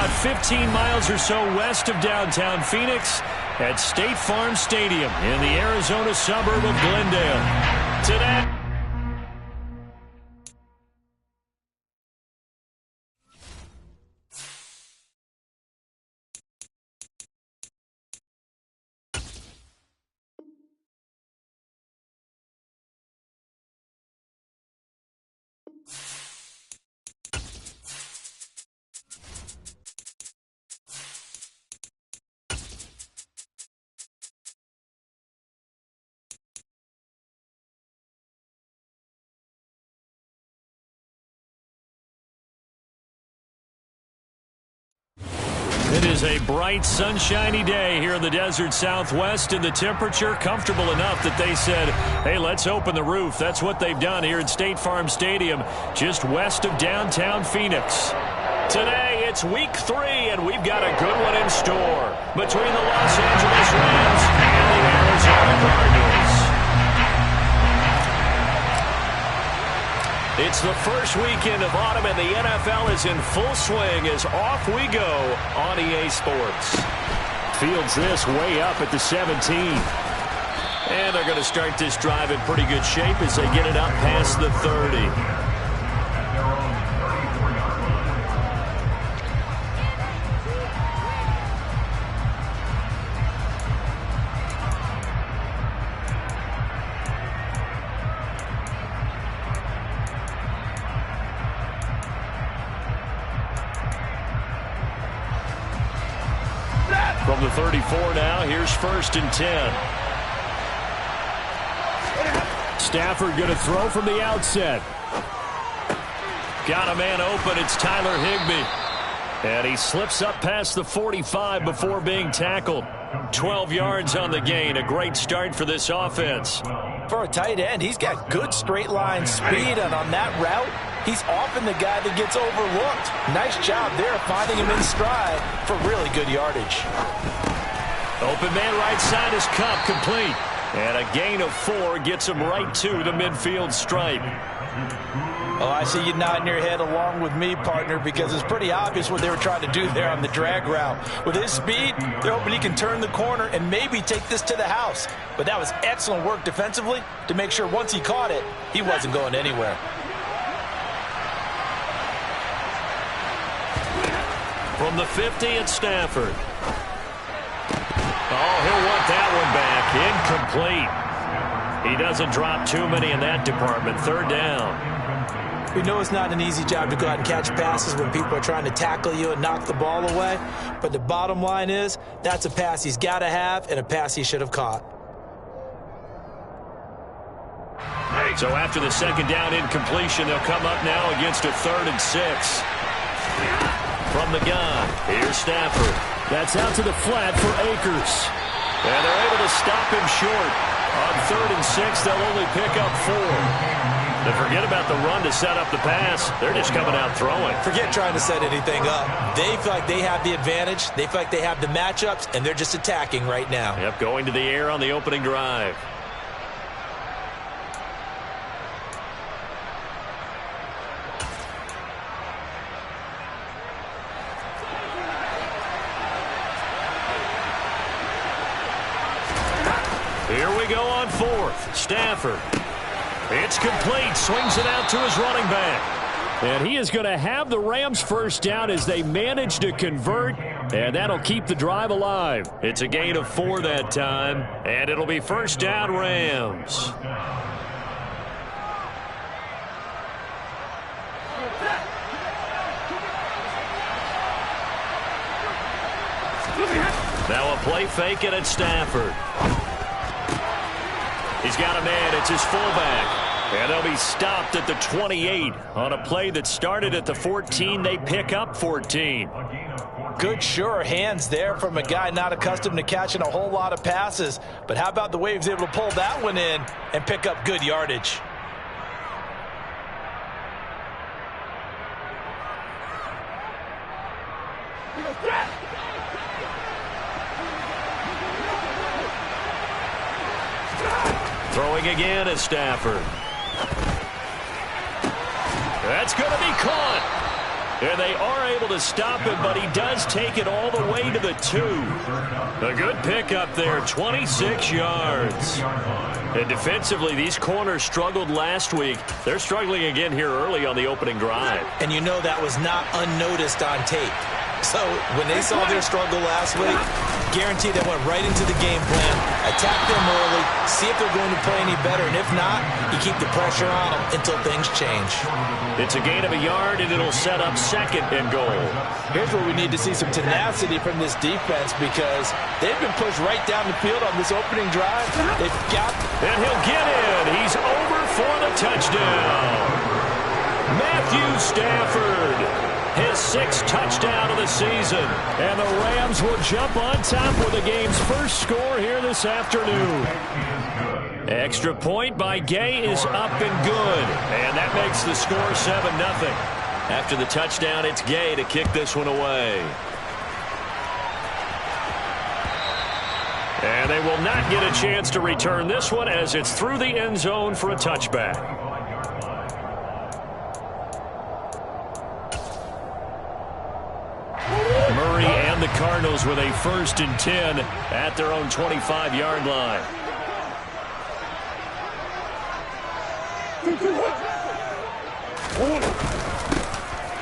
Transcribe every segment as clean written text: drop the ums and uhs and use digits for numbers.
about 15 miles or so west of downtown Phoenix at State Farm Stadium in the Arizona suburb of Glendale. Today, it is a bright, sunshiny day here in the desert Southwest, and the temperature comfortable enough that they said, hey, let's open the roof. That's what they've done here at State Farm Stadium, just west of downtown Phoenix. Today, it's week 3, and we've got a good one in store between the Los Angeles Rams and the Arizona Cardinals. It's the first weekend of autumn, and the NFL is in full swing as off we go on EA Sports. Fields this way up at the 17. And they're going to start this drive in pretty good shape as they get it up past the 30. From the 34 now, here's 1st and 10. Stafford going to throw from the outset. Got a man open. It's Tyler Higbee. And he slips up past the 45 before being tackled. 12 yards on the gain. A great start for this offense. For a tight end, he's got good straight line speed, and on that route, he's often the guy that gets overlooked. Nice job there finding him in stride for really good yardage. Open man right side is Cup, complete. And a gain of 4 gets him right to the midfield stripe. Oh, I see you nodding your head along with me, partner, because it's pretty obvious what they were trying to do there on the drag route. With his speed, they're hoping he can turn the corner and maybe take this to the house. But that was excellent work defensively to make sure once he caught it, he wasn't going anywhere. From the 50 at Stafford. Oh, he'll want that one back. Incomplete. He doesn't drop too many in that department. 3rd down. We know it's not an easy job to go out and catch passes when people are trying to tackle you and knock the ball away. But the bottom line is, that's a pass he's got to have and a pass he should have caught. So after the 2nd down incompletion, they'll come up now against a 3rd and 6. From the gun, here's Stafford. That's out to the flat for Akers. And they're able to stop him short. On 3rd and 6, they'll only pick up 4. They forget about the run to set up the pass. They're just coming out throwing. Forget trying to set anything up. They feel like they have the advantage. They feel like they have the matchups, and they're just attacking right now. Yep, going to the air on the opening drive. Here we go on 4th. Stafford. It's complete. Swings it out to his running back. And he is going to have the Rams first down as they manage to convert. And that'll keep the drive alive. It's a gain of 4 that time. And it'll be 1st down Rams. Now a play fake and it's Stafford. He's got a man. It's his fullback. And they'll be stopped at the 28 on a play that started at the 14. They pick up 14. Good, sure hands there from a guy not accustomed to catching a whole lot of passes. But how about the way he was able to pull that one in and pick up good yardage? Throwing again is Stafford. That's going to be caught. And they are able to stop him, but he does take it all the way to the 2. A good pickup there, 26 yards. And defensively, these corners struggled last week. They're struggling again here early on the opening drive. And you know that was not unnoticed on tape. So when they saw their struggle last week, guaranteed they went right into the game plan, attack them early, see if they're going to play any better, and if not, you keep the pressure on them until things change. It's a gain of a yard, and it'll set up 2nd and goal. Here's where we need to see some tenacity from this defense because they've been pushed right down the field on this opening drive. They've got... And he'll get in. He's over for the touchdown. Matthew Stafford. His 6th touchdown of the season. And the Rams will jump on top with the game's first score here this afternoon. Extra point by Gay is up and good. And that makes the score 7-0. After the touchdown, it's Gay to kick this one away. And they will not get a chance to return this one as it's through the end zone for a touchback. Murray and the Cardinals with a 1st and 10 at their own 25-yard line.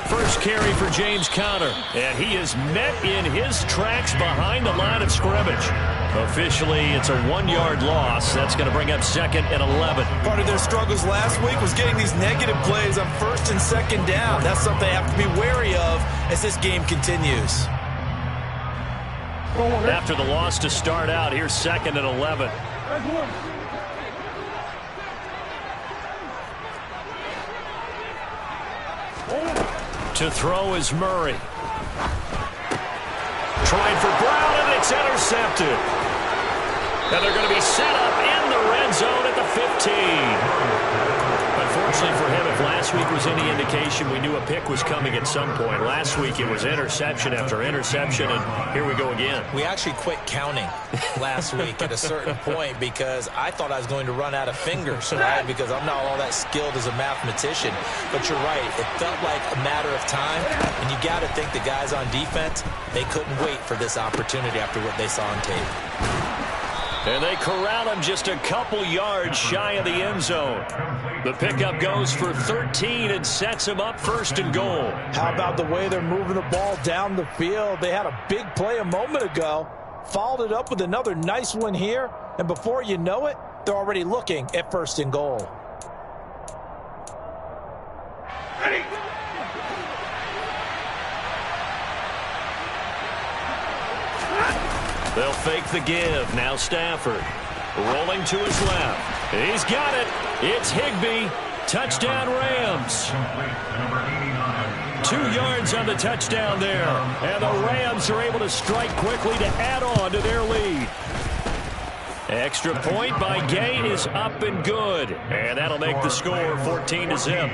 First carry for James Conner, and he is met in his tracks behind the line of scrimmage. Officially, it's a 1-yard loss. That's going to bring up 2nd and 11. Part of their struggles last week was getting these negative plays on 1st and 2nd down. That's something they have to be wary of as this game continues. After the loss to start out, here's 2nd and 11. To throw is Murray. Trying for Brown, and it's intercepted. And they're going to be set up in the red zone at the 15. Unfortunately for him, if last week was any indication, we knew a pick was coming at some point. Last week it was interception after interception, and here we go again. We actually quit counting last week at a certain point because I thought I was going to run out of fingers, right? Because I'm not all that skilled as a mathematician. But you're right. It felt like a matter of time, and you got to think the guys on defense, they couldn't wait for this opportunity after what they saw on tape. And they corral him just a couple yards shy of the end zone. The pickup goes for 13 and sets him up 1st and goal. How about the way they're moving the ball down the field? They had a big play a moment ago, followed it up with another nice one here, and before you know it, they're already looking at 1st and goal. Ready. They'll fake the give. Now Stafford rolling to his left. He's got it. It's Higbee. Touchdown Rams. 2 yards on the touchdown there. And the Rams are able to strike quickly to add on to their lead. Extra point by Gay is up and good. And that'll make the score 14-0.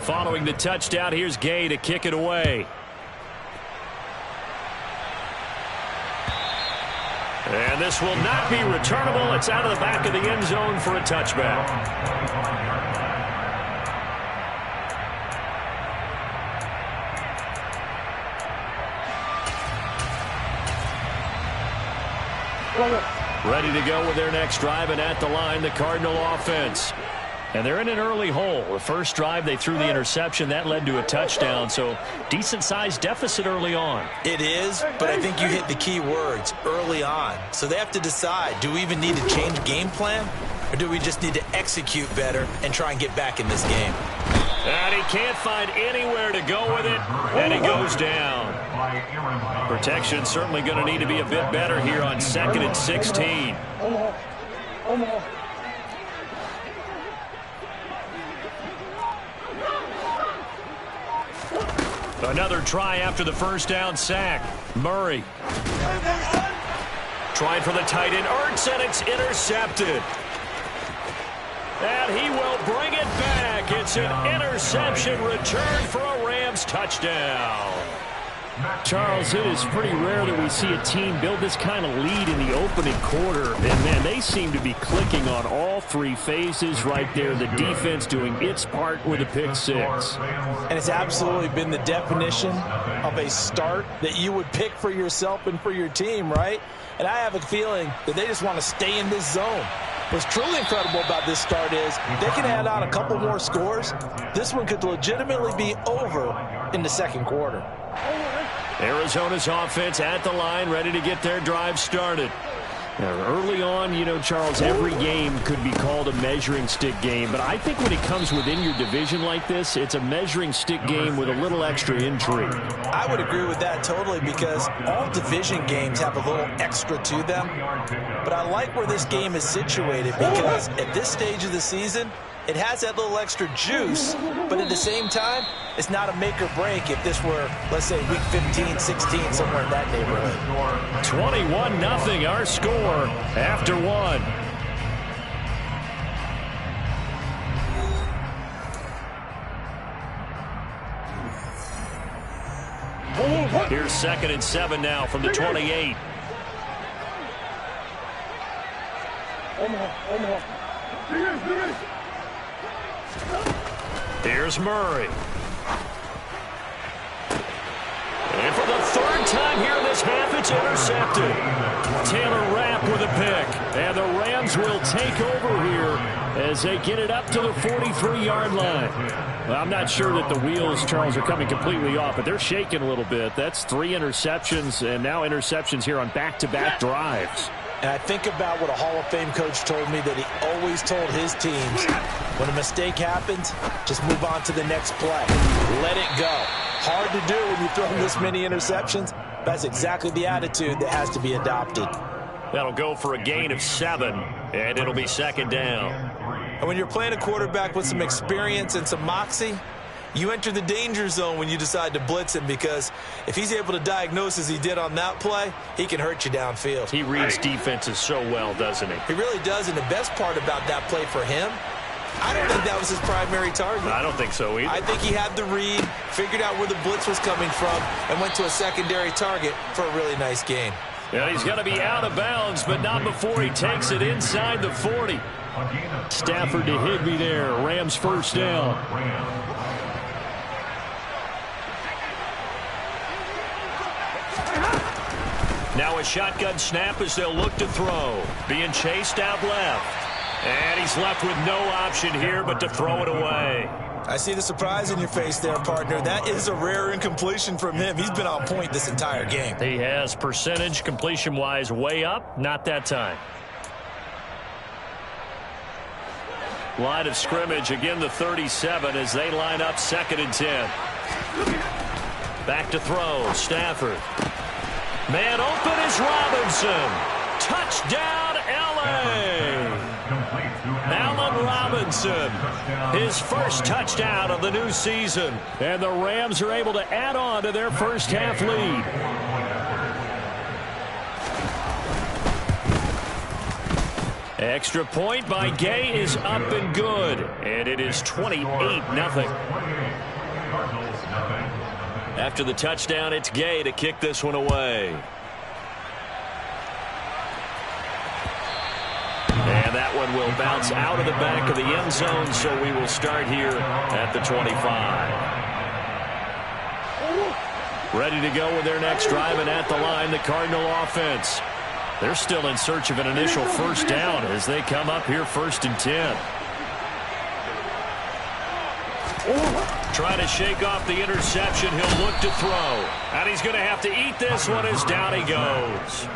Following the touchdown, here's Gay to kick it away. And this will not be returnable. It's out of the back of the end zone for a touchback. Ready to go with their next drive, and at the line, the Cardinal offense. And they're in an early hole. The first drive, they threw the interception. That led to a touchdown, so decent-sized deficit early on. It is, but I think you hit the key words, early on. So they have to decide, do we even need to change game plan, or do we just need to execute better and try and get back in this game? And he can't find anywhere to go with it, and he goes down. Protection certainly going to need to be a bit better here on 2nd and 16. Another try after the first down sack. Murray. Trying for the tight end. Ertz, and it's intercepted. And he will bring it back. It's an interception return for a Rams touchdown. Charles, it is pretty rare that we see a team build this kind of lead in the opening quarter. And, man, they seem to be clicking on all three phases right there. The defense doing its part with a pick six. And it's absolutely been the definition of a start that you would pick for yourself and for your team, right? And I have a feeling that they just want to stay in this zone. What's truly incredible about this start is they can add on a couple more scores. This one could legitimately be over in the second quarter. Arizona's offense at the line, ready to get their drive started. Now, early on, you know, Charles, every game could be called a measuring stick game. But I think when it comes within your division like this, it's a measuring stick game with a little extra intrigue. I would agree with that totally because all division games have a little extra to them. But I like where this game is situated because at this stage of the season, it has that little extra juice, but at the same time, it's not a make or break if this were, let's say, week 15, 16, somewhere in that neighborhood. 21-0, our score after one. Here's 2nd and 7 now from the 28. Here's Murray. And for the third time here in this half, it's intercepted. Taylor Rapp with a pick. And the Rams will take over here as they get it up to the 43-yard line. Well, I'm not sure that the wheels, Charles, are coming completely off, but they're shaking a little bit. That's 3 interceptions, and now interceptions here on back-to-back drives. And I think about what a Hall of Fame coach told me that he always told his teams, when a mistake happens, just move on to the next play. Let it go. Hard to do when you throw this many interceptions. That's exactly the attitude that has to be adopted. That'll go for a gain of 7, and it'll be 2nd down. And when you're playing a quarterback with some experience and some moxie, you enter the danger zone when you decide to blitz him because if he's able to diagnose as he did on that play, he can hurt you downfield. He reads defenses so well, doesn't he? He really does, and the best part about that play for him, I don't think that was his primary target. I don't think so either. I think he had the read, figured out where the blitz was coming from, and went to a secondary target for a really nice gain. And he's going to be out of bounds, but not before he takes it inside the 40. Stafford to Higbee there. Rams first down. Now a shotgun snap as they'll look to throw. Being chased out left. And he's left with no option here but to throw it away. I see the surprise in your face there, partner. That is a rare incompletion from him. He's been on point this entire game. He has percentage completion-wise way up. Not that time. Line of scrimmage, again the 37 as they line up 2nd and 10. Back to throw, Stafford. Man open is Robinson. Touchdown, L.A. Allen Robinson, his first touchdown of the new season. And the Rams are able to add on to their first half lead. Extra point by Gay is up and good. And it is 28-0. After the touchdown, it's Gay to kick this one away. And that one will bounce out of the back of the end zone, so we will start here at the 25. Ready to go with their next drive, and at the line, the Cardinal offense. They're still in search of an initial first down as they come up here 1st and 10. Trying to shake off the interception. He'll look to throw. And he's going to have to eat this one as down he goes.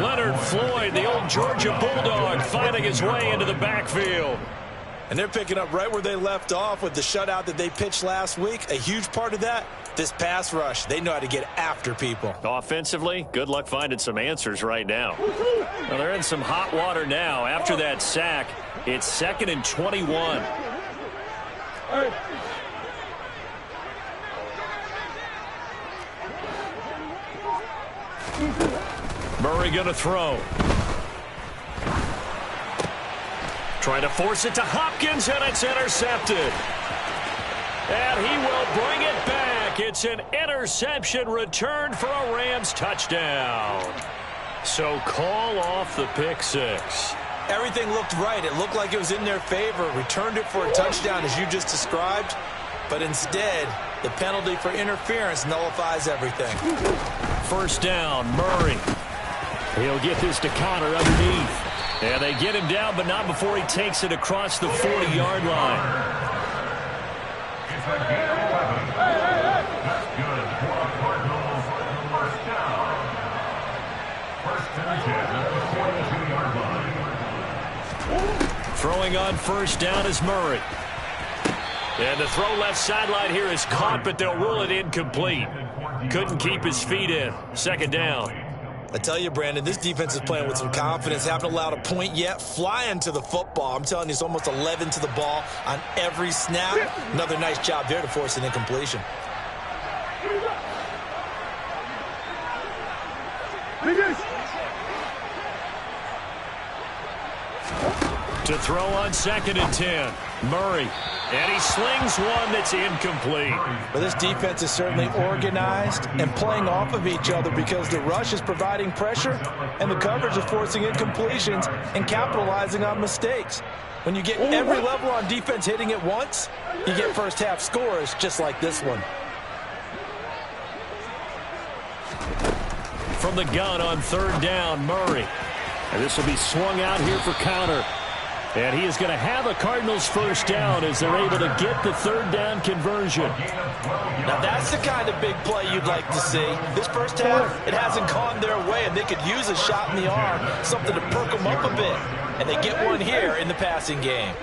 Leonard Floyd, the old Georgia Bulldog, finding his way into the backfield. And they're picking up right where they left off with the shutout that they pitched last week. A huge part of that, this pass rush. They know how to get after people. Offensively, good luck finding some answers right now. Well, they're in some hot water now. After that sack, it's 2nd and 21. Murray going to throw. Trying to force it to Hopkins, and it's intercepted. And he will bring it back It's an interception returned for a Rams touchdown. So call off the pick six. Everything looked right. It looked like it was in their favor. Returned it for a touchdown, as you just described. But instead, the penalty for interference nullifies everything. First down, Murray. He'll get this to Connor underneath. And they get him down, but not before he takes it across the 40-yard line. It's a gain of 11. That's good for the Cardinals. First down. First and 10 at the 42-yard line. Throwing on first down is Murray. And the throw left sideline here is caught, but they'll rule it incomplete. Couldn't keep his feet in. Second down. I tell you, Brandon, this defense is playing with some confidence. Haven't allowed a point yet. Flying to the football. I'm telling you, it's almost 11 to the ball on every snap. Another nice job there to force an incompletion. To throw on second and 10. Murray. And he slings one that's incomplete. But this defense is certainly organized and playing off of each other because the rush is providing pressure and the coverage is forcing incompletions and capitalizing on mistakes. When you get every level on defense hitting at once, you get first half scores just like this one. From the gun on third down, Murray. And this will be swung out here for counter. And he is going to have a Cardinals first down as they're able to get the third down conversion. Now that's the kind of big play you'd like to see. This first half, it hasn't gone their way, and they could use a shot in the arm, something to perk them up a bit. And they get one here in the passing game.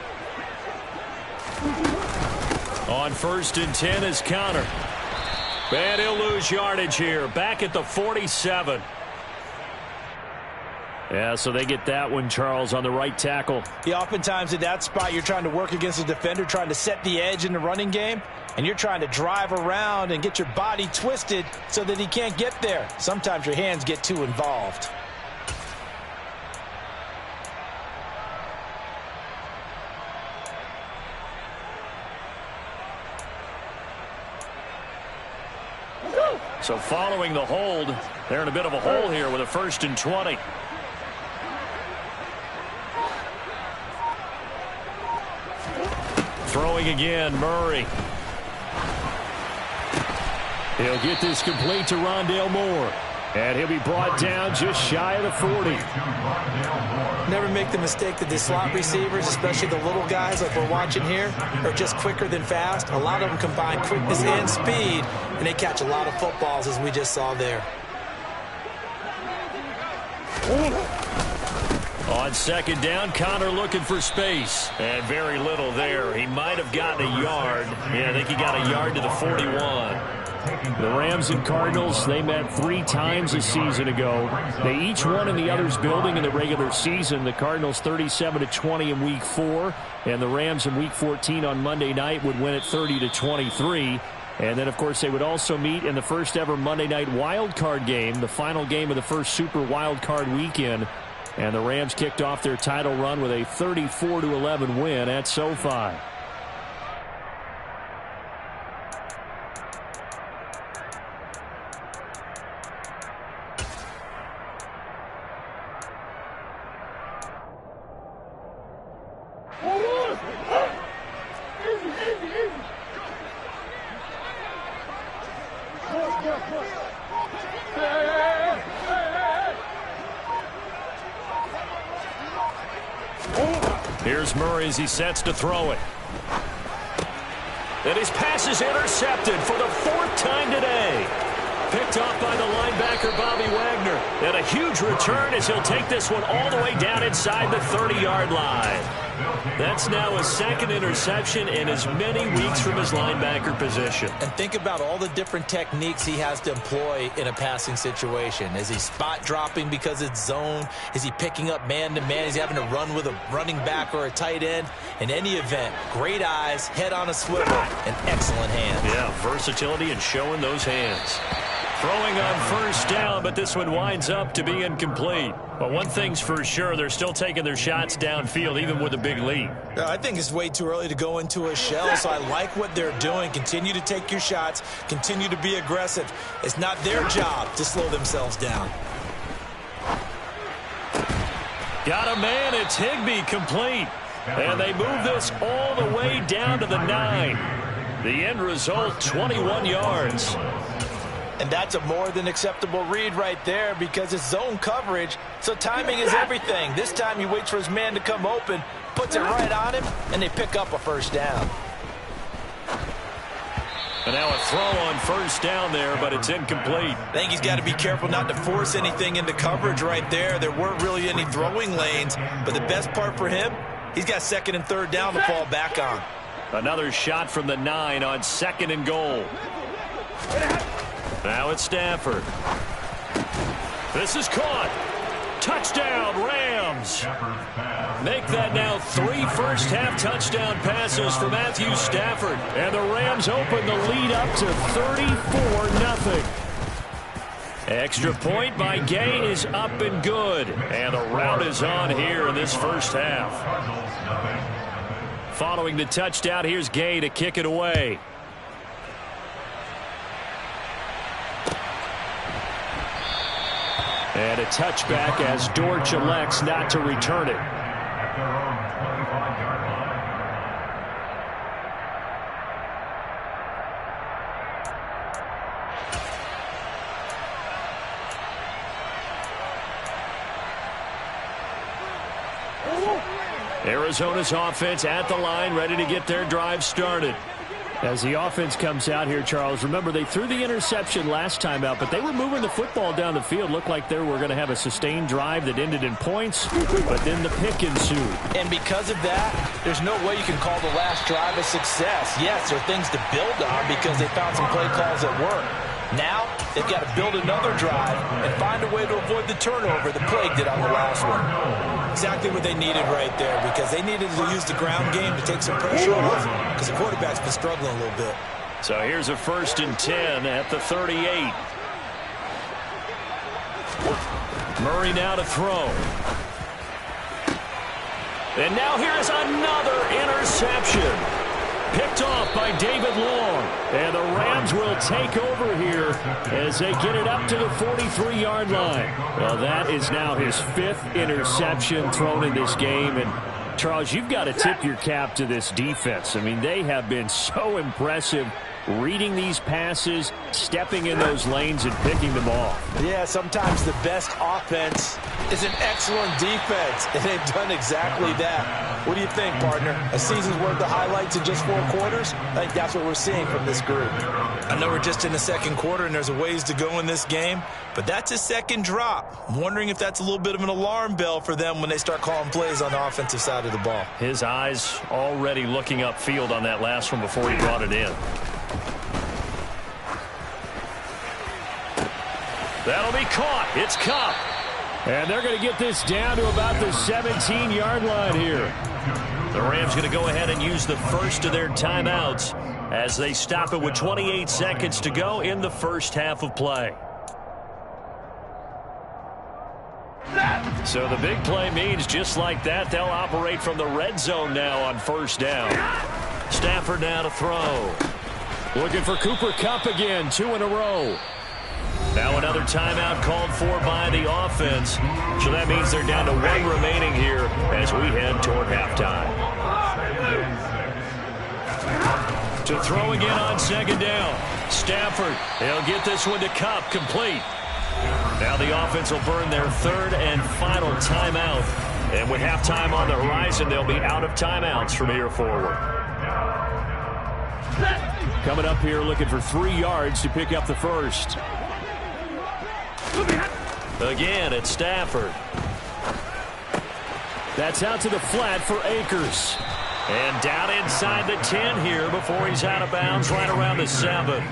On first and 10 is counter. And he'll lose yardage here. Back at the 47. Yeah, so they get that one, Charles, on the right tackle. Yeah, oftentimes in that spot, you're trying to work against a defender, trying to set the edge in the running game, and you're trying to drive around and get your body twisted so that he can't get there. Sometimes your hands get too involved. So following the hold, they're in a bit of a hole here with a first and 20. Throwing again, Murray. He'll get this complete to Rondale Moore. And he'll be brought down just shy of the 40. Never make the mistake that the slot receivers, especially the little guys like we're watching here, are just quicker than fast. A lot of them combine quickness and speed, and they catch a lot of footballs, as we just saw there. On second down, Connor looking for space. And very little there. He might have gotten a yard. Yeah, I think he got a yard to the 41. The Rams and Cardinals, they met 3 times a season ago. They each won in the other's building in the regular season. The Cardinals 37-20 in Week 4. And the Rams in Week 14 on Monday night would win it 30-23. And then, of course, they would also meet in the first ever Monday night wild card game, the final game of the first Super Wild Card weekend. And the Rams kicked off their title run with a 34-11 win at SoFi. Here's Murray as he sets to throw it. And his pass is intercepted for the 4th time today. Picked off by the linebacker, Bobby Wagner. And a huge return as he'll take this one all the way down inside the 30-yard line. That's now his 2nd interception in as many weeks from his linebacker position. And think about all the different techniques he has to employ in a passing situation. Is he spot dropping because it's zone? Is he picking up man-to-man? Is he having to run with a running back or a tight end? In any event, great eyes, head on a swivel, and excellent hands. Yeah, versatility and showing those hands. Throwing on first down, but this one winds up to be incomplete. But one thing's for sure, they're still taking their shots downfield, even with a big lead. I think it's way too early to go into a shell, so I like what they're doing. Continue to take your shots. Continue to be aggressive. It's not their job to slow themselves down. Got a man. It's Higbee, complete. And they move this all the way down to the 9. The end result, 21 yards. And that's a more than acceptable read right there because it's zone coverage, so timing is everything. This time he waits for his man to come open, puts it right on him, and they pick up a first down. And now a throw on first down there, but it's incomplete. I think he's got to be careful not to force anything into coverage right there. There weren't really any throwing lanes, but the best part for him, he's got second and third down to fall back on. Another shot from the 9 on 2nd and goal. Now it's Stafford. This is caught. Touchdown, Rams. Make that now 3 first-half touchdown passes for Matthew Stafford. And the Rams open the lead up to 34-0. Extra point by Gay is up and good. And the rout is on here in this first half. Following the touchdown, here's Gay to kick it away. And a touchback as Dortch elects not to return it. Arizona's offense at the line, ready to get their drive started. As the offense comes out here, Charles, remember they threw the interception last time out, but they were moving the football down the field. Looked like they were going to have a sustained drive that ended in points, but then the pick ensued. And because of that, there's no way you can call the last drive a success. Yes, there are things to build on because they found some play calls that work. Now, they've got to build another drive and find a way to avoid the turnover the plague did on the last one. Exactly what they needed right there because they needed to use the ground game to take some pressure off because the quarterback's been struggling a little bit. So here's a 1st and 10 at the 38. Murray now to throw. And now here's another interception. Picked off by David Long. And the Rams will take over here as they get it up to the 43-yard line. Well, that is now his 5th interception thrown in this game. And, Charles, you've got to tip your cap to this defense. I mean, they have been so impressive reading these passes, stepping in those lanes, and picking them off. Yeah, sometimes the best offense is an excellent defense, and they've done exactly that. What do you think, partner? A season's worth of highlights in just 4 quarters? I think that's what we're seeing from this group. I know we're just in the 2nd quarter, and there's a ways to go in this game, but that's a 2nd drop. I'm wondering if that's a little bit of an alarm bell for them when they start calling plays on the offensive side of the ball. His eyes already looking upfield on that last one before he brought it in. That'll be caught. It's Cup. And they're going to get this down to about the 17-yard line here. The Rams going to go ahead and use the first of their timeouts as they stop it with 28 seconds to go in the first half of play. So the big play means just like that, they'll operate from the red zone now on first down. Stafford now to throw. Looking for Cooper Kupp again, 2 in a row. Now another timeout called for by the offense. So that means they're down to 1 remaining here as we head toward halftime. To throw again on 2nd down. Stafford, he'll get this one to Kupp, complete. Now the offense will burn their 3rd and final timeout. And with halftime on the horizon, they'll be out of timeouts from here forward. Coming up here looking for 3 yards to pick up the first. Again, it's Stafford. That's out to the flat for Akers. And down inside the 10 here before he's out of bounds right around the 7.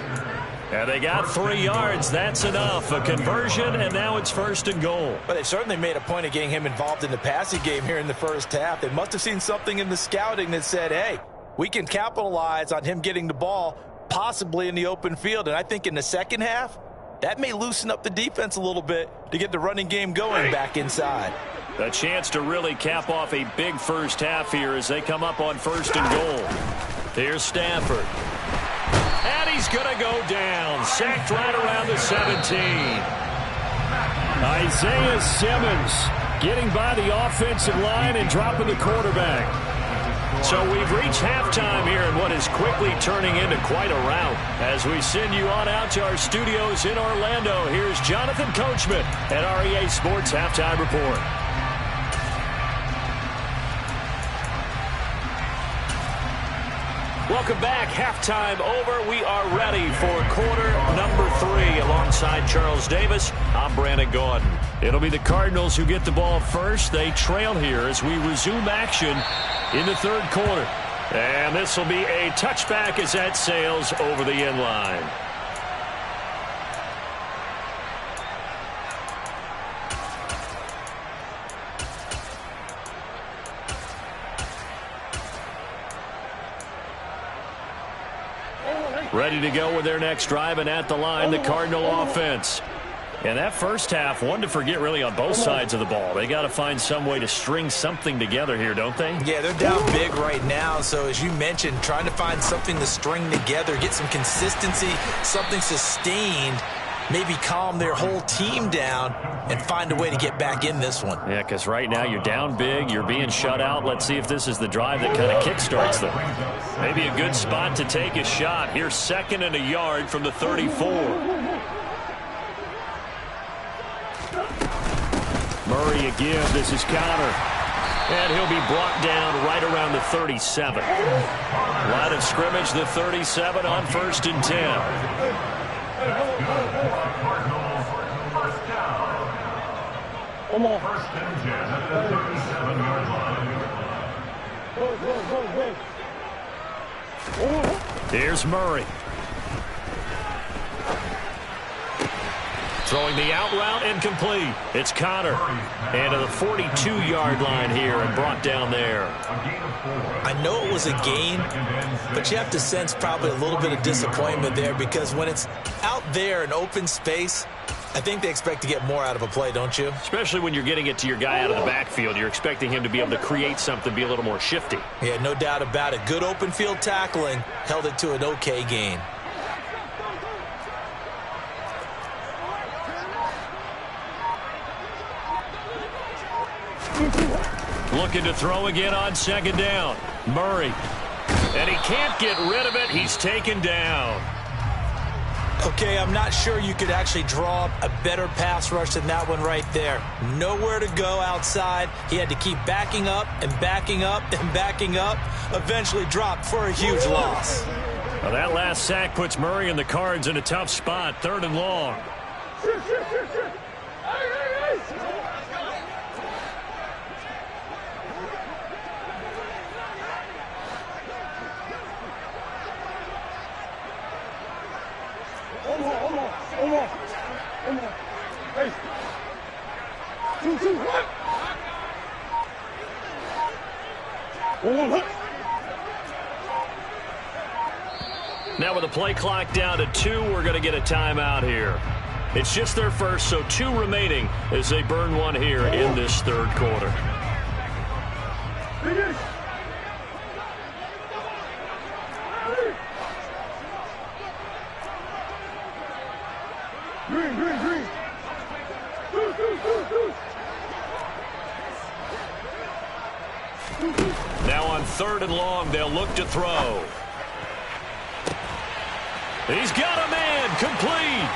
And they got 3 yards. That's enough. A conversion, and now it's 1st and goal. But they've certainly made a point of getting him involved in the passing game here in the first half. They must have seen something in the scouting that said, hey, we can capitalize on him getting the ball possibly in the open field. And I think in the second half, That may loosen up the defense a little bit to get the running game going back inside. A chance to really cap off a big first half here as they come up on 1st and goal. Here's Stafford. And he's going to go down. Sacked right around the 17. Isaiah Simmons getting by the offensive line and dropping the quarterback. So we've reached halftime here in what is quickly turning into quite a rout. As we send you on out to our studios in Orlando, here's Jonathan Coachman at REA Sports Halftime Report. Welcome back. Halftime over. We are ready for quarter number 3. Alongside Charles Davis, I'm Brandon Gaudin. It'll be the Cardinals who get the ball first. They trail here as we resume action in the 3rd quarter. And this will be a touchback as that sails over the end line. Ready to go with their next drive, and at the line, the Cardinal offense. And that first half, one to forget really on both sides of the ball. They got to find some way to string something together here, don't they? Yeah, they're down big right now. So as you mentioned, trying to find something to string together, get some consistency, something sustained, maybe calm their whole team down and find a way to get back in this one. Yeah, because right now you're down big, you're being shut out. Let's see if this is the drive that kind of kickstarts them. Maybe a good spot to take a shot. Here's 2nd and a yard from the 34. Murray again. This is Connor. And he'll be brought down right around the 37. Line of scrimmage, the 37 on 1st and 10. First and 10 at the 37-yard line. Here's Murray. Throwing the out route incomplete. It's Connor. And to the 42-yard line here and brought down there. I know it was a gain, but you have to sense probably a little bit of disappointment there because when it's out there in open space, I think they expect to get more out of a play, don't you? Especially when you're getting it to your guy out of the backfield. You're expecting him to be able to create something, be a little more shifty. Yeah, no doubt about it. Good open field tackling. Held it to an okay gain. Looking to throw again on 2nd down. Murray. And he can't get rid of it. He's taken down. Okay, I'm not sure you could actually draw up a better pass rush than that one right there. Nowhere to go outside. He had to keep backing up and backing up and backing up. Eventually dropped for a huge loss. Well, that last sack puts Murray and the Cards in a tough spot. 3rd and long. Now with the play clock down to 2, we're going to get a timeout here. It's just their first, so 2 remaining as they burn one here in this 3rd quarter. Now on 3rd and long, they'll look to throw. He's got a man, complete.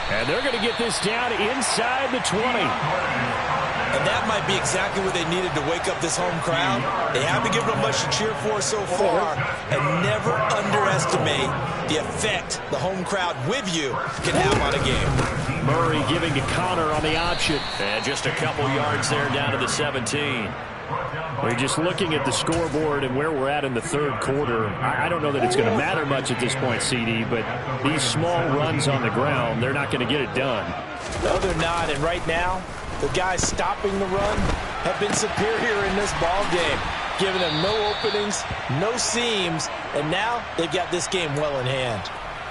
And they're going to get this down inside the 20. And that might be exactly what they needed to wake up this home crowd. They haven't given them much to cheer for so far. And never underestimate the effect the home crowd with you can have on a game. Murray giving to Connor on the option. And just a couple yards there down to the 17. We're just looking at the scoreboard and where we're at in the 3rd quarter. I don't know that it's going to matter much at this point, CD, but these small runs on the ground, they're not going to get it done. No, they're not. And right now, the guys stopping the run have been superior in this ball game, giving them no openings, no seams, and now they've got this game well in hand.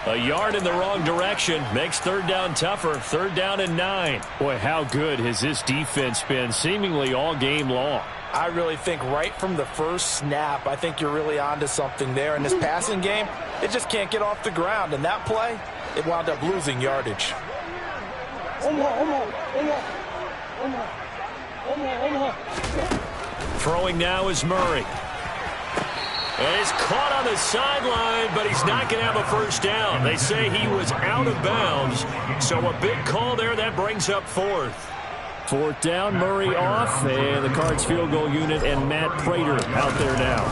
A yard in the wrong direction makes third down tougher. Third down and 9. Boy, how good has this defense been seemingly all game long? I really think right from the first snap, I think you're really onto something there. In this passing game, it just can't get off the ground. And that play, it wound up losing yardage. Throwing now is Murray. And he's caught on the sideline, but he's not going to have a first down. They say he was out of bounds. So a big call there. That brings up fourth. Fourth down, Murray off, and the Cards field goal unit and Matt Prater out there now.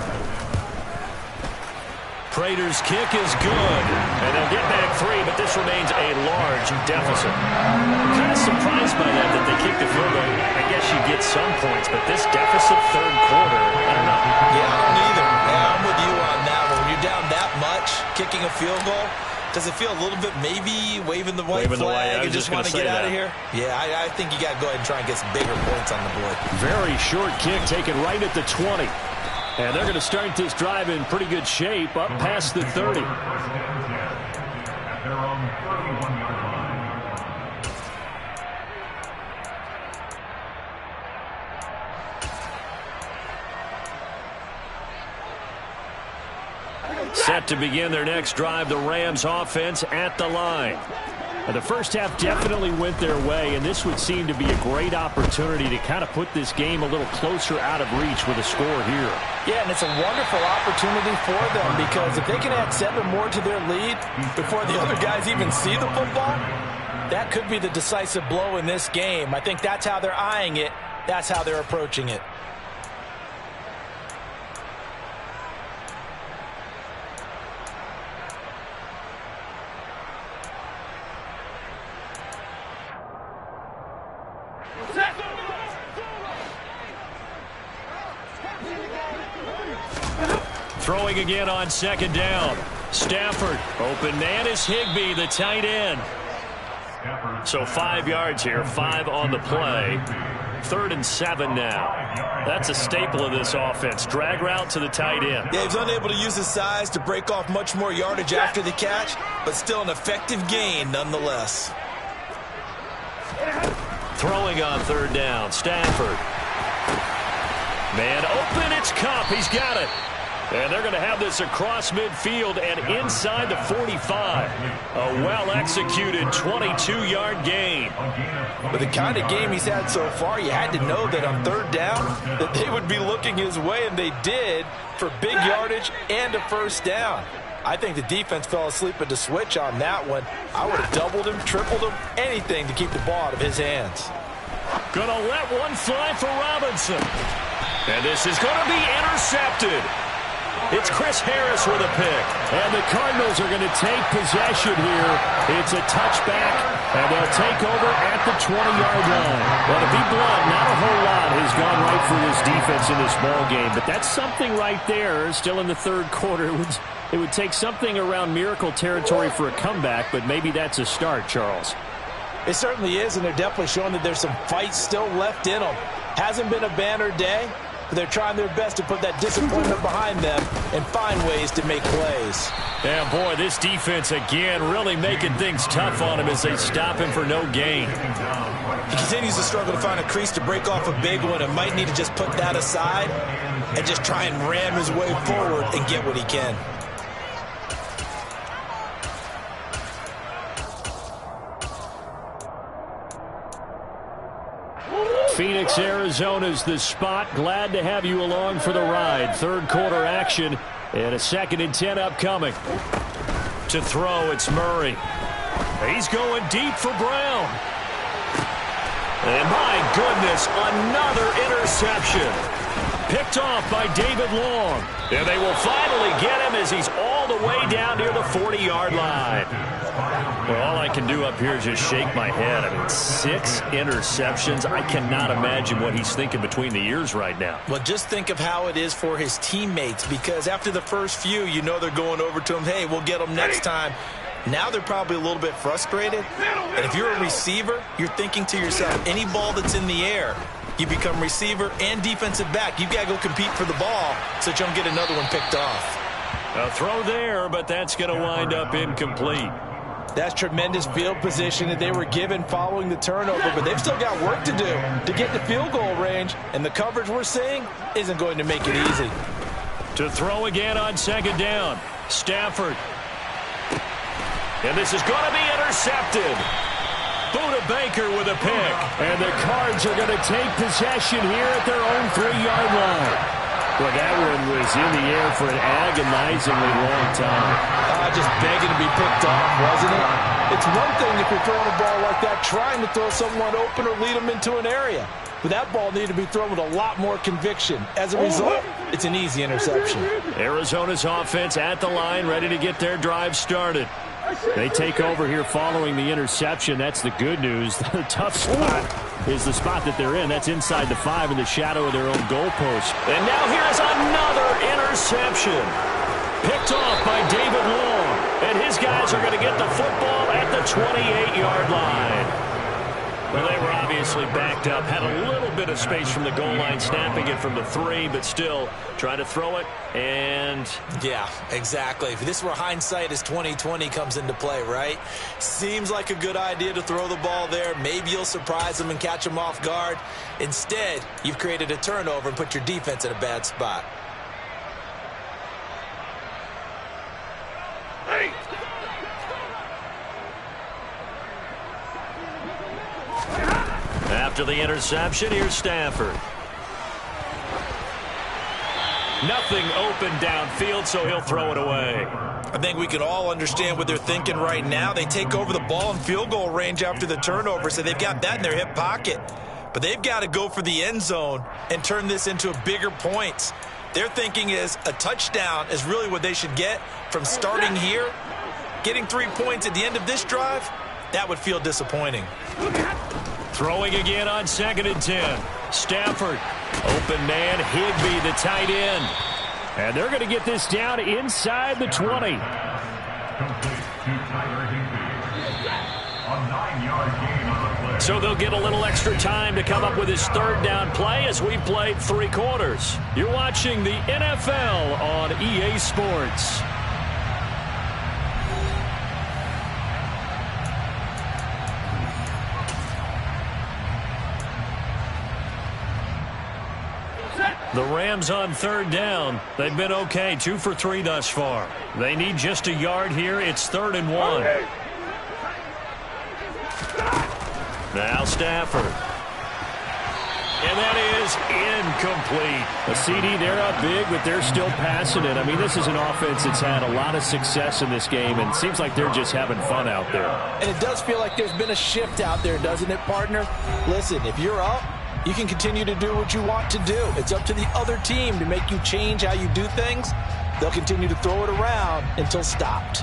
Prater's kick is good, and they'll get back 3, but this remains a large deficit. I'm kind of surprised by that they kicked the field goal. I guess you get some points, but this deficit third quarter, I don't know. Yeah, I don't either. Yeah, I'm with you on that one. When you're down that much, kicking a field goal, does it feel a little bit maybe waving the white flag and just want to get out of here? Yeah, I think you got to go ahead and try and get some bigger points on the board. Very short kick taken right at the 20. And they're going to start this drive in pretty good shape up past the 30. Set to begin their next drive, the Rams offense at the line. The first half definitely went their way, and this would seem to be a great opportunity to kind of put this game a little closer out of reach with a score here. Yeah, and it's a wonderful opportunity for them because if they can add 7 more to their lead before the other guys even see the football, that could be the decisive blow in this game. I think that's how they're eyeing it. That's how they're approaching it. Throwing again on second down. Stafford, open man is Higbee, the tight end. So 5 yards here, 5 on the play. 3rd and 7 now. That's a staple of this offense. Drag route to the tight end. Yeah, he's unable to use his size to break off much more yardage after the catch, but still an effective gain nonetheless. Throwing on 3rd down, Stafford. Man open, it's Kupp. He's got it. And they're going to have this across midfield and inside the 45. A well-executed 22-yard gain. With the kind of game he's had so far, you had to know that on 3rd down that they would be looking his way, and they did, for big yardage and a first down. I think the defense fell asleep at the switch on that one. I would have doubled him, tripled him, anything to keep the ball out of his hands. Going to let one fly for Robinson. And this is going to be intercepted. It's Chris Harris with a pick. And the Cardinals are going to take possession here. It's a touchback, and they'll take over at the 20-yard line. Well, to be blunt, not a whole lot has gone right for this defense in this ball game, but that's something right there. Still in the 3rd quarter. It would take something around miracle territory for a comeback, but maybe that's a start, Charles. It certainly is, and they're definitely showing that there's some fight still left in them. Hasn't been a banner day, but they're trying their best to put that disappointment behind them and find ways to make plays. Yeah, boy, this defense again really making things tough on him as they stop him for no gain. He continues to struggle to find a crease to break off a big one and might need to just put that aside and just try and ram his way forward and get what he can. Phoenix, Arizona's the spot. Glad to have you along for the ride. 3rd quarter action and a 2nd and 10 upcoming. To throw, it's Murray. He's going deep for Brown. And my goodness, another interception. Picked off by David Long. And they will finally get him as he's all the way down near the 40-yard line. Well, all I can do up here is just shake my head. I mean, 6 interceptions. I cannot imagine what he's thinking between the ears right now. Well, just think of how it is for his teammates, because after the first few, you know they're going over to him, hey, we'll get him next time. Now they're probably a little bit frustrated. And if you're a receiver, you're thinking to yourself, any ball that's in the air, you become receiver and defensive back. You've got to go compete for the ball so that you don't get another one picked off. A throw there, but that's going to wind up incomplete. That's tremendous field position that they were given following the turnover, but they've still got work to do to get to field goal range, and the coverage we're seeing isn't going to make it easy. To throw again on second down, Stafford. And this is going to be intercepted. Buda Baker with a pick. And the Cards are going to take possession here at their own 3-yard line. Well, that one was in the air for an agonizingly long time. Just begging to be picked off, wasn't it? It's one thing if you're throwing a ball like that, trying to throw someone open or lead them into an area. But that ball needed to be thrown with a lot more conviction. As a result, it's an easy interception. Arizona's offense at the line, ready to get their drive started. They take over here following the interception. That's the good news. The tough spot is the spot that they're in. That's inside the 5 in the shadow of their own goalpost. And now here's another interception. Picked off by David Long. And his guys are going to get the football at the 28-yard line. Well, they were obviously backed up, had a little bit of space from the goal line, snapping it from the 3, but still trying to throw it, and... Yeah, exactly. If this were hindsight as 2020 comes into play, right? Seems like a good idea to throw the ball there. Maybe you'll surprise them and catch them off guard. Instead, you've created a turnover and put your defense in a bad spot. Hey! After the interception, here's Stafford. Nothing open downfield, so he'll throw it away. I think we can all understand what they're thinking right now. They take over the ball in field goal range after the turnover, so they've got that in their hip pocket. But they've got to go for the end zone and turn this into bigger points. Their thinking is a touchdown is really what they should get from starting here. Getting 3 points at the end of this drive, that would feel disappointing. Throwing again on 2nd and 10. Stafford, open man, Higbee, the tight end. And they're going to get this down inside the 20. Complete to Tyler Higbee. A 9-yard gain on the play. So they'll get a little extra time to come up with his 3rd down play as we've played 3 quarters. You're watching the NFL on EA Sports. The Rams on 3rd down. They've been okay, 2 for 3 thus far. They need just a yard here. It's 3rd and 1. Now Stafford. And that is incomplete. A CD, they're up big, but they're still passing it. I mean, this is an offense that's had a lot of success in this game, and it seems like they're just having fun out there. And it does feel like there's been a shift out there, doesn't it, partner? Listen, if you're up, you can continue to do what you want to do. It's up to the other team to make you change how you do things. They'll continue to throw it around until stopped.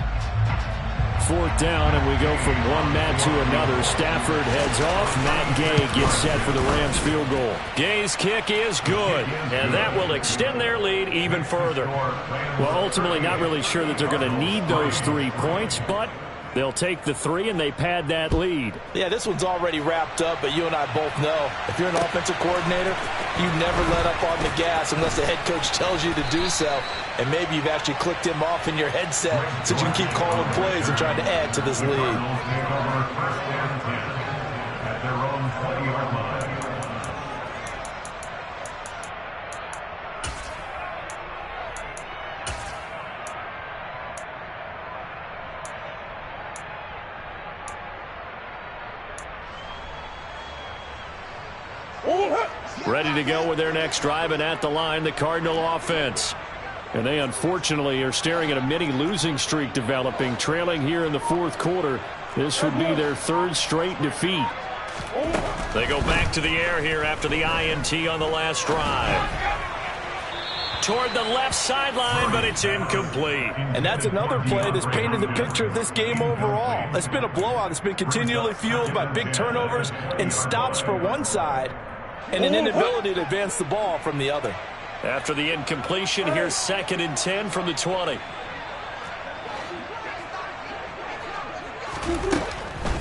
4th down, and we go from one Matt to another. Stafford heads off. Matt Gay gets set for the Rams field goal. Gay's kick is good, and that will extend their lead even further. Well, ultimately, not really sure that they're going to need those 3 points, but they'll take the 3, and they pad that lead. Yeah, this one's already wrapped up, but you and I both know if you're an offensive coordinator, you never let up on the gas unless the head coach tells you to do so. And maybe you've actually clicked him off in your headset so you can keep calling plays and trying to add to this lead. Take over 1st and 10 at their own 20-yard line. Ready to go with their next drive, and at the line, the Cardinal offense. And they unfortunately are staring at a mini losing streak developing, trailing here in the 4th quarter. This would be their 3rd straight defeat. They go back to the air here after the INT on the last drive. Toward the left sideline, but it's incomplete. And that's another play that's painted the picture of this game overall. It's been a blowout. It's been continually fueled by big turnovers and stops for one side and an inability to advance the ball from the other. After the incompletion, here's 2nd and 10 from the 20.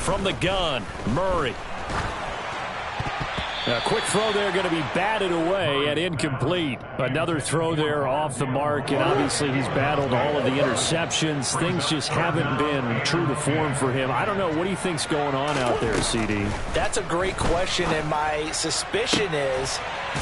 From the gun, Murray. A quick throw there going to be batted away and incomplete. Another throw there off the mark, and obviously he's battled all of the interceptions. Things just haven't been true to form for him. I don't know. What do you think's going on out there, CD? That's a great question, and my suspicion is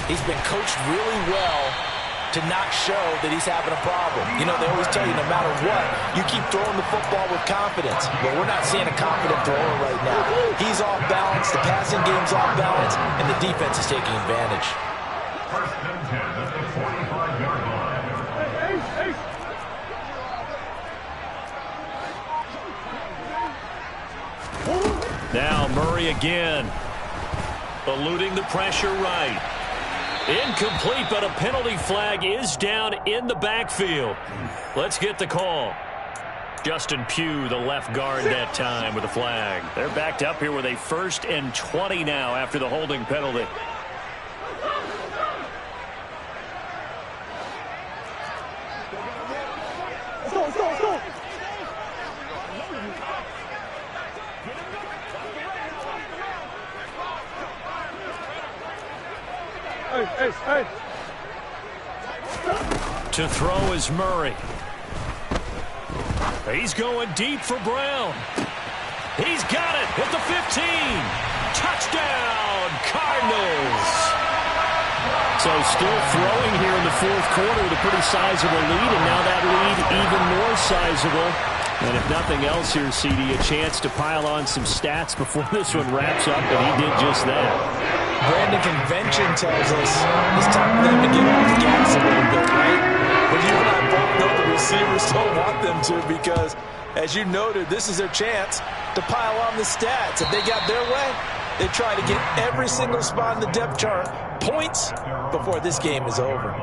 he's been coached really well to not show that he's having a problem. You know, they always tell you no matter what, you keep throwing the football with confidence. But we're not seeing a confident thrower right now. He's off balance, the passing game's off balance, and the defense is taking advantage. First and 10 at the 45-yard line. Now Murray again, eluding the pressure right. Incomplete, but a penalty flag is down in the backfield. Let's get the call. Justin Pugh, the left guard that time with a flag. They're backed up here with a 1st and 20 now after the holding penalty. Let's go. Hey. To throw is Murray. He's going deep for Brown. He's got it at the 15. Touchdown, Cardinals. So still throwing here in the 4th quarter with a pretty sizable lead, and now that lead even more sizable. And if nothing else here, CD, a chance to pile on some stats before this one wraps up, and he did just that. Brandon, convention tells us it's time for them to get off the gas a little bit, right? But you and I both know the receivers don't want them to because, as you noted, this is their chance to pile on the stats. If they got their way, they try to get every single spot in the depth chart points before this game is over.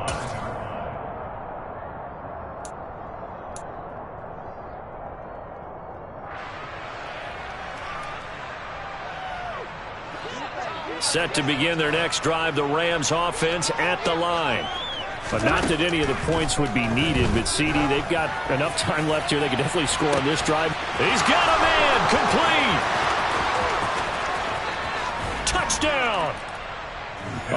Set to begin their next drive, the Rams offense at the line. But not that any of the points would be needed, but CD, they've got enough time left here. They can definitely score on this drive. He's got a man, complete. Touchdown.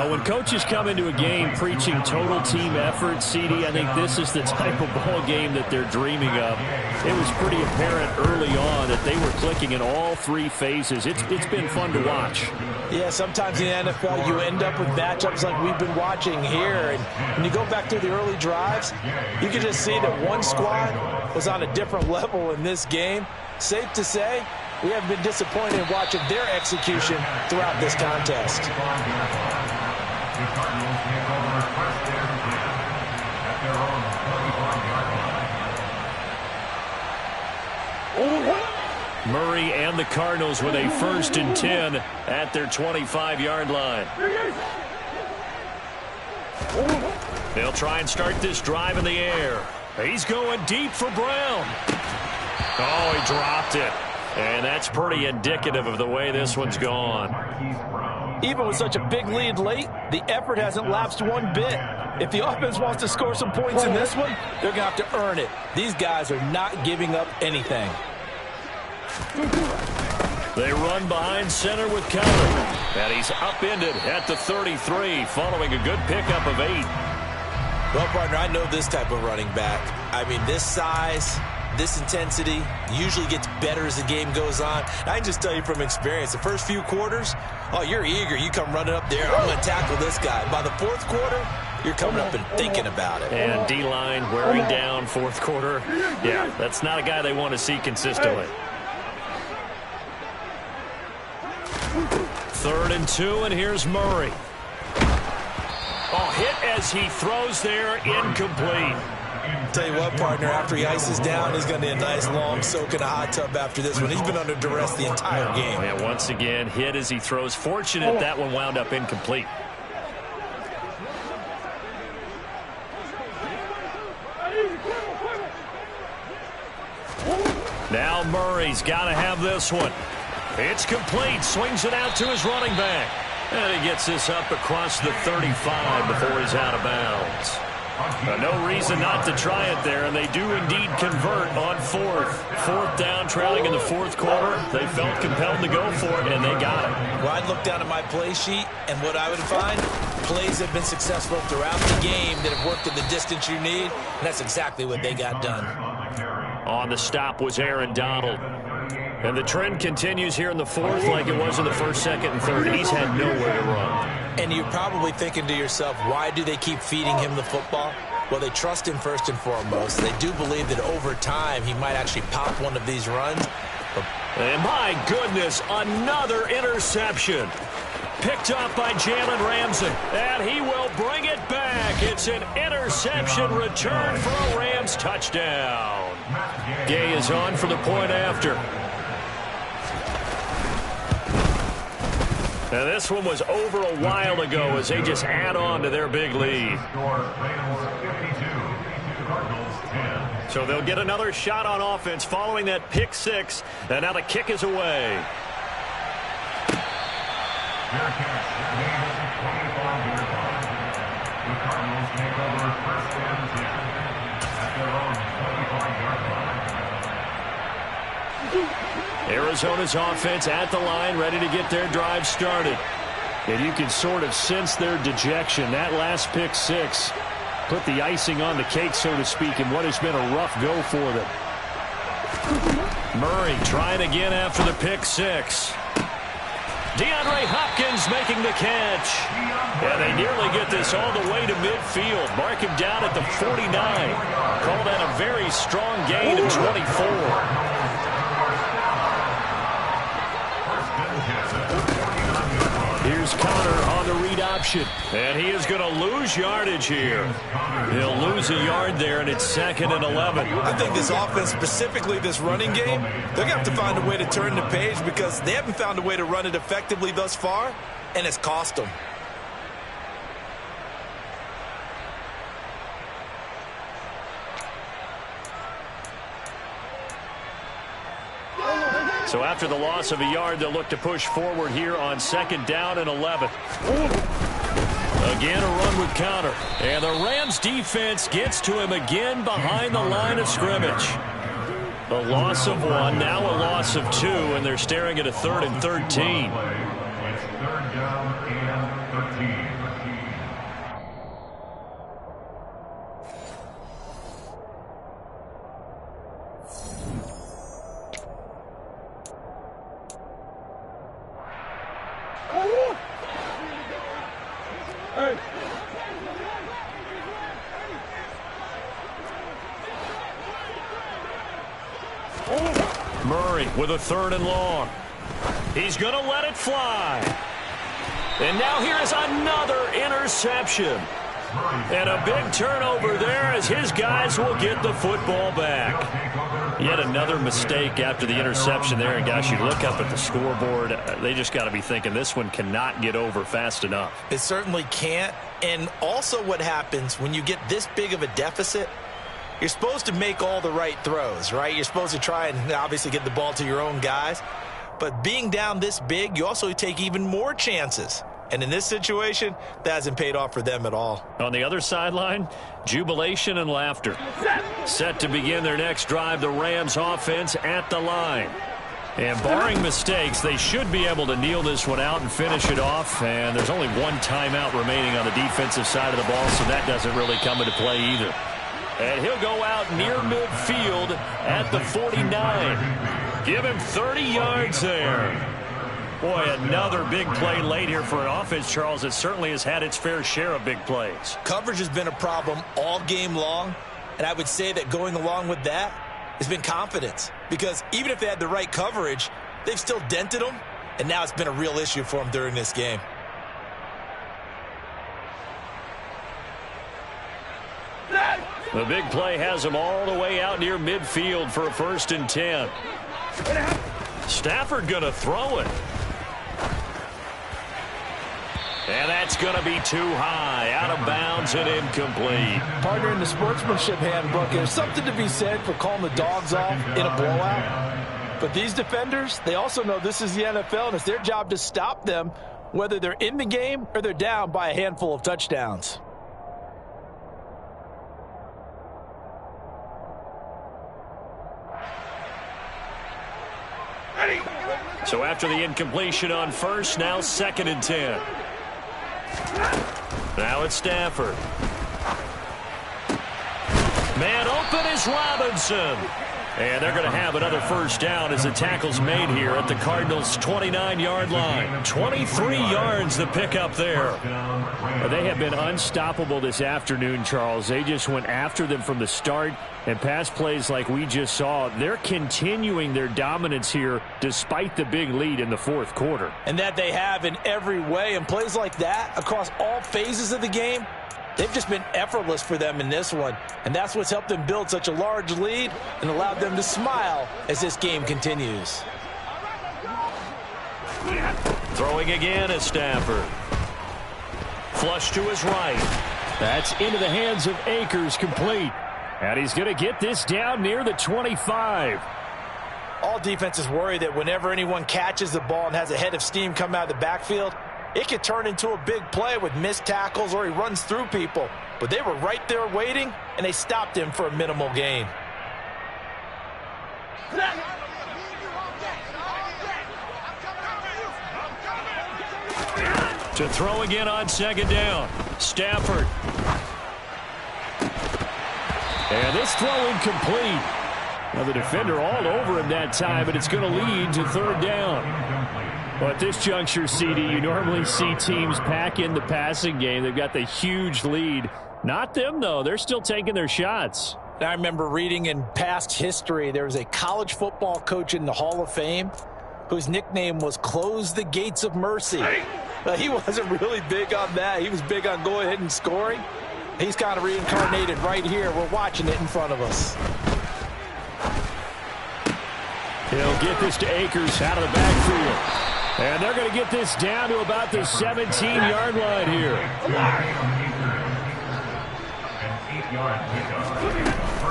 When coaches come into a game preaching total team effort, CD, I think this is the type of ball game that they're dreaming of. It was pretty apparent early on that they were clicking in all 3 phases. It's been fun to watch. Yeah, sometimes in the NFL you end up with matchups like we've been watching here. And when you go back through the early drives, you can just see that one squad was on a different level in this game. Safe to say, we haven't been disappointed in watching their execution throughout this contest. The Cardinals take over 1st and 10 at their own 45-yard line. Murray and the Cardinals with a 1st and 10 at their 25-yard line. They'll try and start this drive in the air. He's going deep for Brown. Oh, he dropped it. And that's pretty indicative of the way this one's gone. Even with such a big lead late, the effort hasn't lapsed one bit. If the offense wants to score some points in this one, they're going to have to earn it. These guys are not giving up anything. They run behind center with Keller. And he's upended at the 33 following a good pickup of 8. Well, partner, I know this type of running back. I mean, this size, this intensity usually gets better as the game goes on. I can just tell you from experience, the first few quarters, oh, you're eager. You come running up there, I'm going to tackle this guy. By the 4th quarter, you're coming up and thinking about it. And D-line wearing down 4th quarter. Yeah, that's not a guy they want to see consistently. 3rd and 2, and here's Murray. Oh, hit as he throws there, incomplete. Tell you what, partner, after he ices down, he's going to need a nice long soak in a hot tub after this one. He's been under duress the entire game. Yeah, once again, hit as he throws. Fortunate that one wound up incomplete. Now Murray's got to have this one. It's complete. Swings it out to his running back. And he gets this up across the 35 before he's out of bounds. No reason not to try it there, and they do indeed convert on fourth. Fourth down, trailing in the fourth quarter. They felt compelled to go for it, and they got it. Well, I'd look down at my play sheet, and what I would find, plays have been successful throughout the game that have worked in the distance you need, and that's exactly what they got done. On the stop was Aaron Donald. And the trend continues here in the fourth like it was in the first, second, and third. He's had nowhere to run. And you're probably thinking to yourself, why do they keep feeding him the football? Well, they trust him first and foremost. They do believe that over time he might actually pop one of these runs. And my goodness, another interception. Picked up by Jalen Ramsey. And he will bring it back. It's an interception return for a Rams touchdown. Gay is on for the point after. Now this one was over a while ago as they just add on to their big lead. So they'll get another shot on offense following that pick six. And now the kick is away. Arizona's offense at the line, ready to get their drive started. And you can sort of sense their dejection. That last pick six put the icing on the cake, so to speak, in what has been a rough go for them. Murray trying again after the pick six. DeAndre Hopkins making the catch. And they nearly get this all the way to midfield. Mark him down at the 49. Call that a very strong gain of 24. Here's Connor on the read option. And he is going to lose yardage here. He'll lose a yard there, and it's 2nd and 11. I think this offense, specifically this running game, they're going to have to find a way to turn the page because they haven't found a way to run it effectively thus far, and it's cost them. So after the loss of a yard, they'll look to push forward here on 2nd down and 11. Again, a run with Connor. And the Rams defense gets to him again behind the line of scrimmage. A loss of 1, now a loss of 2, and they're staring at a 3rd and 13. It's 3rd down and 13. Murray with a 3rd and long. He's going to let it fly. And now here is another interception. And a big turnover there as his guys will get the football back. Yet another mistake after the interception there. And, gosh, you look up at the scoreboard, they just got to be thinking this one cannot get over fast enough. It certainly can't. And also what happens when you get this big of a deficit, you're supposed to make all the right throws, right? You're supposed to try and obviously get the ball to your own guys. But being down this big, you also take even more chances. And in this situation, that hasn't paid off for them at all. On the other sideline, jubilation and laughter. Set to begin their next drive, the Rams offense at the line. And barring mistakes, they should be able to kneel this one out and finish it off. And there's only one timeout remaining on the defensive side of the ball, so that doesn't really come into play either. And he'll go out near midfield at the 49. Give him 30 yards there. Boy, another big play late here for an offense, Charles, that certainly has had its fair share of big plays. Coverage has been a problem all game long, and I would say that going along with that has been confidence. Because even if they had the right coverage, they've still dented them, and now it's been a real issue for them during this game. The big play has them all the way out near midfield for a 1st and 10. Stafford going to throw it. And that's going to be too high, out of bounds and incomplete. Partner, in the sportsmanship handbook, there's something to be said for calling the dogs off in a blowout. But these defenders, they also know this is the NFL, and it's their job to stop them, whether they're in the game or they're down by a handful of touchdowns. So after the incompletion on first, now 2nd and 10. Now it's Stafford. Man open is Robinson. And they're going to have another first down as the tackle's made here at the Cardinals' 29-yard line. 23 yards the pickup there. They have been unstoppable this afternoon, Charles. They just went after them from the start, and pass plays like we just saw, they're continuing their dominance here despite the big lead in the fourth quarter. And that they have in every way, and plays like that across all phases of the game, they've just been effortless for them in this one. And that's what's helped them build such a large lead and allowed them to smile as this game continues. Throwing again is Stafford. Flush to his right. That's into the hands of Akers, complete. And he's going to get this down near the 25. All defenses worry that whenever anyone catches the ball and has a head of steam come out of the backfield, it could turn into a big play with missed tackles or he runs through people. But they were right there waiting, and they stopped him for a minimal gain. To throw again on 2nd down. Stafford. And this throw incomplete. Now the defender all over him that time, but it's going to lead to 3rd down. Well, at this juncture, CD, you normally see teams pack in the passing game. They've got the huge lead. Not them, though. They're still taking their shots. I remember reading in past history, there was a college football coach in the Hall of Fame whose nickname was Close the Gates of Mercy. He wasn't really big on that. He was big on going ahead and scoring. He's kind of reincarnated right here. We're watching it in front of us. He'll get this to Akers out of the backfield. And they're going to get this down to about the 17-yard line here.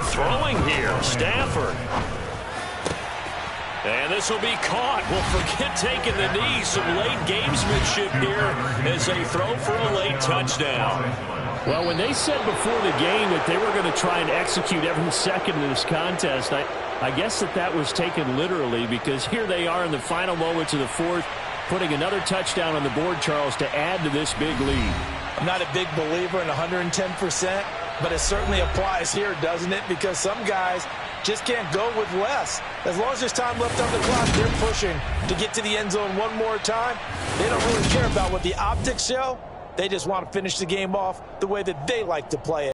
Throwing here, Stafford. And this will be caught. Well, forget taking the knee. Some late gamesmanship here as they throw for a late touchdown. Well, when they said before the game that they were going to try and execute every second of this contest, I guess that was taken literally, because here they are in the final moments of the fourth, putting another touchdown on the board, Charles, to add to this big lead. I'm not a big believer in 110%, but it certainly applies here, doesn't it? Because some guys just can't go with less. As long as there's time left on the clock, they're pushing to get to the end zone one more time. They don't really care about what the optics show. They just want to finish the game off the way that they like to play it.